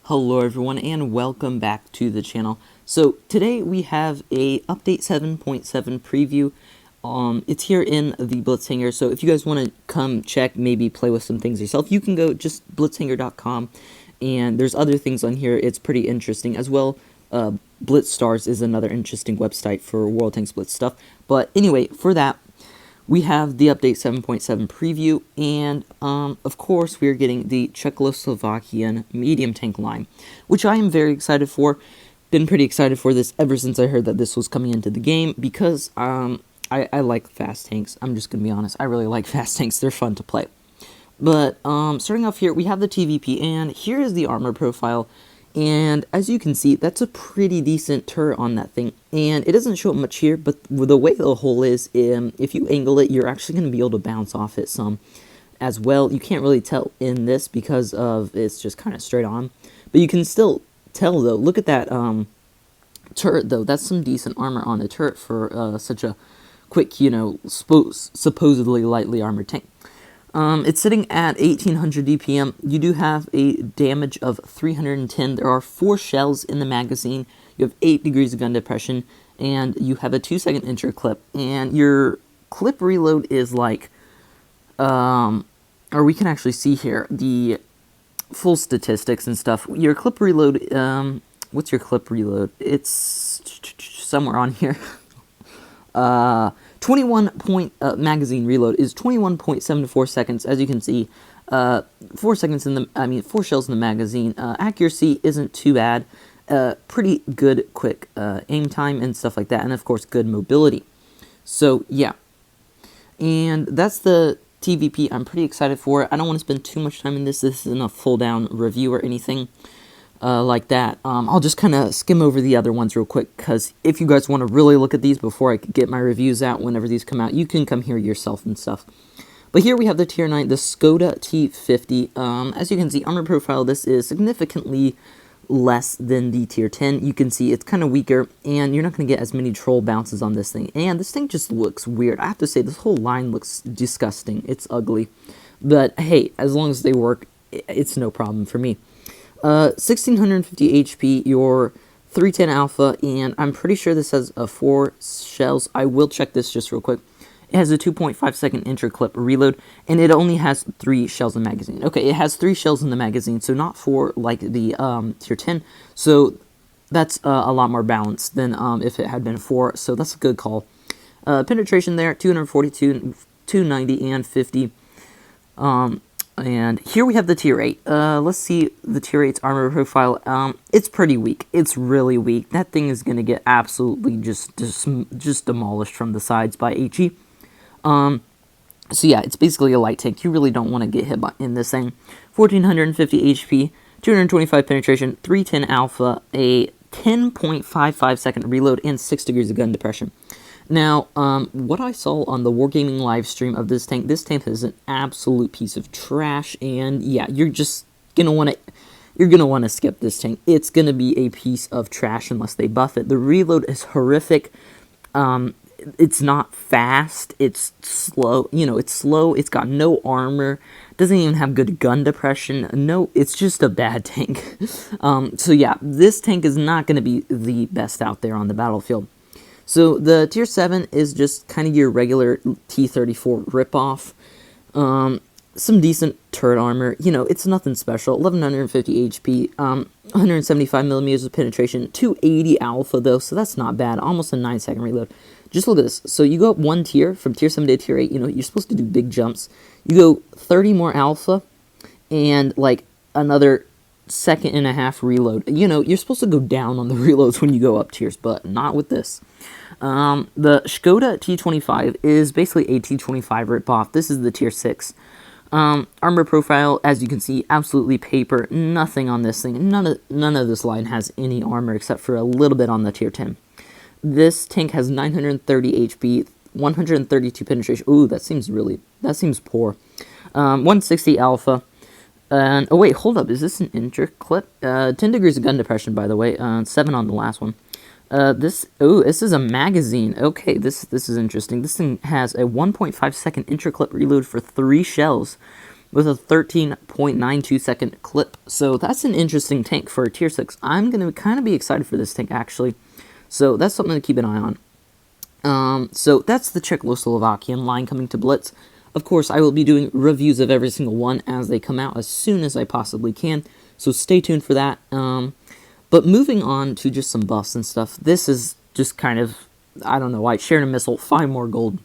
Hello everyone and welcome back to the channel. So today we have a update 7.7 preview. It's here in the Blitz Hangar, so if you guys want to come check, maybe play with some things yourself, you can go just blitzhanger.com, and there's other things on here. It's pretty interesting as well. Blitz Stars is another interesting website for World Tanks Blitz stuff. But anyway, for that, we have the update 7.7 preview, and of course we're getting the Czechoslovakian medium tank line, which I am very excited for. Been pretty excited for this ever since I heard that this was coming into the game, because I like fast tanks. I'm just gonna be honest, I really like fast tanks. They're fun to play. But starting off here, we have the TVP, and here is the armor profile. And as you can see, that's a pretty decent turret on that thing. And it doesn't show up much here, but the way the hole is, if you angle it, you're actually going to be able to bounce off it some as well. You can't really tell in this because of it's just kind of straight on. But you can still tell, though. Look at that turret, though. That's some decent armor on the turret for such a quick, supposedly lightly armored tank. It's sitting at 1800 DPM. You do have a damage of 310. There are 4 shells in the magazine. You have 8 degrees of gun depression, and you have a 2-second intro clip. And your clip reload is like, or we can actually see here the full statistics and stuff. Your clip reload, what's your clip reload? It's somewhere on here. 21 magazine reload is 21.74 seconds, as you can see. 4 shells in the magazine. Accuracy isn't too bad. Pretty good quick aim time and stuff like that, and of course good mobility. So yeah, and that's the TVP. I'm pretty excited for it. I don't want to spend too much time in this. This isn't a full down review or anything like that. I'll just kind of skim over the other ones real quick, because if you guys want to really look at these before I get my reviews out whenever these come out, you can come here yourself and stuff. But here we have the tier 9, the Skoda T50. As you can see, armor profile, this is significantly less than the tier 10. You can see it's kind of weaker, and you're not going to get as many troll bounces on this thing. And this thing just looks weird. I have to say, this whole line looks disgusting. It's ugly. But hey, as long as they work, it's no problem for me. 1650 HP, your 310 alpha, and I'm pretty sure this has 4 shells. I will check this just real quick. It has a 2.5 second intro clip reload, and it only has 3 shells in the magazine. Okay, it has 3 shells in the magazine, so not 4 like the tier 10. So that's a lot more balanced than if it had been 4. So that's a good call. Penetration there, 242, 290, and 50. And here we have the tier 8. Let's see the tier 8's armor profile. It's pretty weak. It's really weak. That thing is going to get absolutely just demolished from the sides by HE. So yeah, it's basically a light tank. You really don't want to get hit in this thing. 1450 HP, 225 penetration, 310 alpha, a 10.55 second reload, and 6 degrees of gun depression. Now, what I saw on the Wargaming live stream of this tank is an absolute piece of trash, and yeah, you're just gonna want to skip this tank. It's gonna be a piece of trash unless they buff it. The reload is horrific. It's not fast. It's slow. It's slow. It's got no armor. Doesn't even have good gun depression. No, it's just a bad tank. So yeah, this tank is not gonna be the best out there on the battlefield. So the tier 7 is just kind of your regular T-34 ripoff. Some decent turret armor. It's nothing special. 1150 HP, 175 millimeters of penetration, 280 alpha though, so that's not bad. Almost a 9-second reload. Just look at this. So you go up 1 tier from tier 7 to tier 8. You're supposed to do big jumps. You go 30 more alpha and like another 1.5-second reload. You're supposed to go down on the reloads when you go up tiers, but not with this. The Skoda T25 is basically a T25 ripoff. This is the tier 6. Armor profile, as you can see, absolutely paper. Nothing on this thing. None of this line has any armor except for a little bit on the tier 10. This tank has 930 HP, 132 penetration. Ooh, that seems poor. 160 alpha. And oh wait, hold up, is this an intro clip? 10 degrees of gun depression, by the way. 7 on the last one. This is a magazine. Okay, this is interesting. This thing has a 1.5 second intro clip reload for 3 shells. with a 13.92 second clip. So that's an interesting tank for a tier 6. I'm going to kind of be excited for this tank, actually. So that's something to keep an eye on. So that's the Czechoslovakian line coming to Blitz. Of course, I will be doing reviews of every single one as they come out as soon as I possibly can. So stay tuned for that. But moving on to just some buffs and stuff. This is just kind of, I don't know why, sharing a missile, 5 more gold.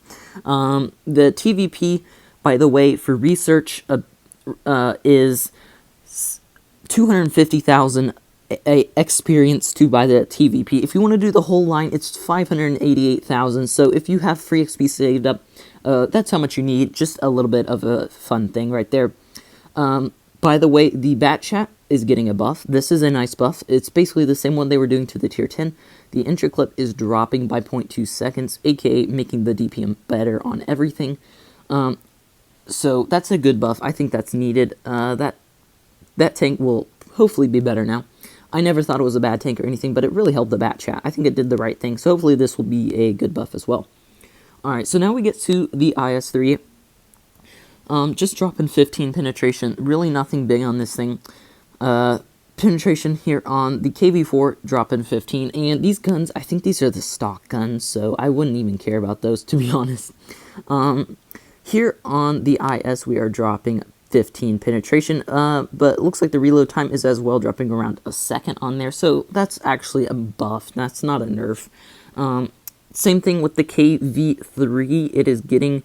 The TVP, by the way, for research is 250,000 experience to buy the TVP. If you want to do the whole line, it's 588,000. So if you have free XP saved up, that's how much you need. Just a little bit of a fun thing right there. By the way, the Bat Chat is getting a buff. This is a nice buff. It's basically the same one they were doing to the tier 10. The intro clip is dropping by 0.2 seconds, aka making the DPM better on everything. So that's a good buff. I think that's needed. That tank will hopefully be better now. I never thought it was a bad tank or anything, but it really helped the Bat Chat. I think it did the right thing, so hopefully this will be a good buff as well. Alright, so now we get to the IS-3. Just dropping 15 penetration. Really nothing big on this thing. Penetration here on the KV-4, dropping 15. And these guns, I think these are the stock guns, so I wouldn't even care about those, to be honest. Here on the IS, we are dropping 15 penetration, but it looks like the reload time is as well, dropping around a second on there, so that's actually a buff. That's not a nerf. Same thing with the KV-3. It is getting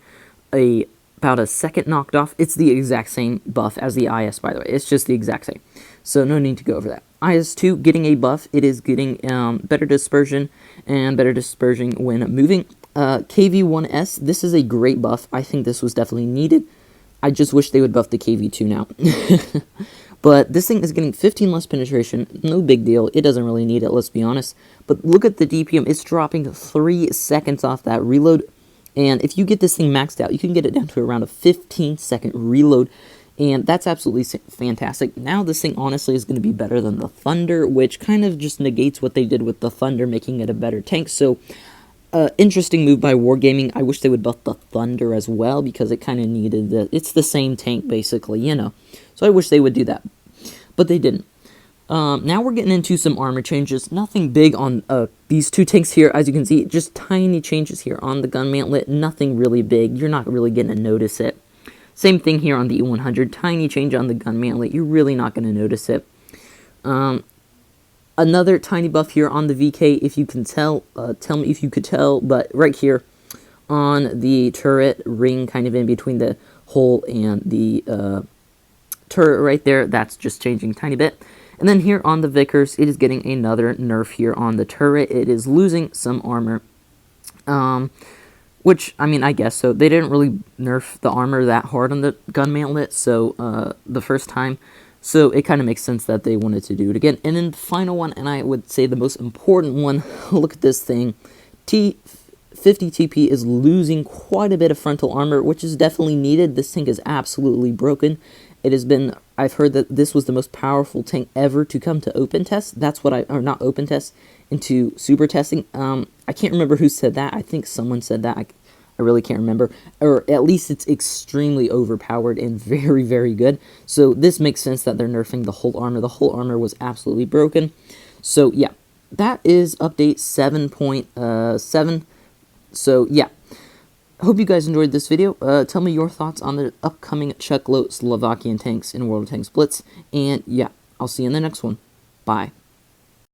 about a second knocked off. It's the exact same buff as the IS, by the way. It's just the exact same, so no need to go over that. IS-2 getting a buff. It is getting better dispersion and better dispersion when moving. KV-1S, this is a great buff. I think this was definitely needed. I just wish they would buff the KV-2 now. But this thing is getting 15 less penetration. No big deal. It doesn't really need it, let's be honest. But look at the DPM. It's dropping 3 seconds off that reload. And if you get this thing maxed out, you can get it down to around a 15-second reload. And that's absolutely fantastic. Now this thing honestly is going to be better than the Thunder, which kind of just negates what they did with the Thunder, making it a better tank. So interesting move by Wargaming. I wish they would buff the Thunder as well, because it kind of needed the... It's the same tank, basically, you know. So I wish they would do that. But they didn't. Now we're getting into some armor changes. Nothing big on these two tanks here, as you can see. Just tiny changes here on the gun mantlet. Nothing really big. You're not really going to notice it. Same thing here on the E100. Tiny change on the gun mantlet. You're really not going to notice it. Another tiny buff here on the VK, if you can tell. Tell me if you could tell, but right here on the turret ring, kind of in between the hole and the turret right there, that's just changing a tiny bit. And then here on the Vickers, it is getting another nerf here on the turret. It is losing some armor, which, I mean, I guess so. They didn't really nerf the armor that hard on the gun mantlet, so the first time. So it kind of makes sense that they wanted to do it again. And then the final one, and I would say the most important one, look at this thing. T50 TP is losing quite a bit of frontal armor, which is definitely needed. This tank is absolutely broken. It has been, I've heard that this was the most powerful tank ever to come to open test. That's what or not open test, into super testing. I can't remember who said that. I think someone said that. I really can't remember, or at least it's extremely overpowered and very, very good. So this makes sense that they're nerfing the whole armor. The whole armor was absolutely broken. So yeah, that is update 7.7. So yeah, hope you guys enjoyed this video. Tell me your thoughts on the upcoming Czechoslovakian tanks in World of Tanks Blitz. And yeah, I'll see you in the next one. Bye.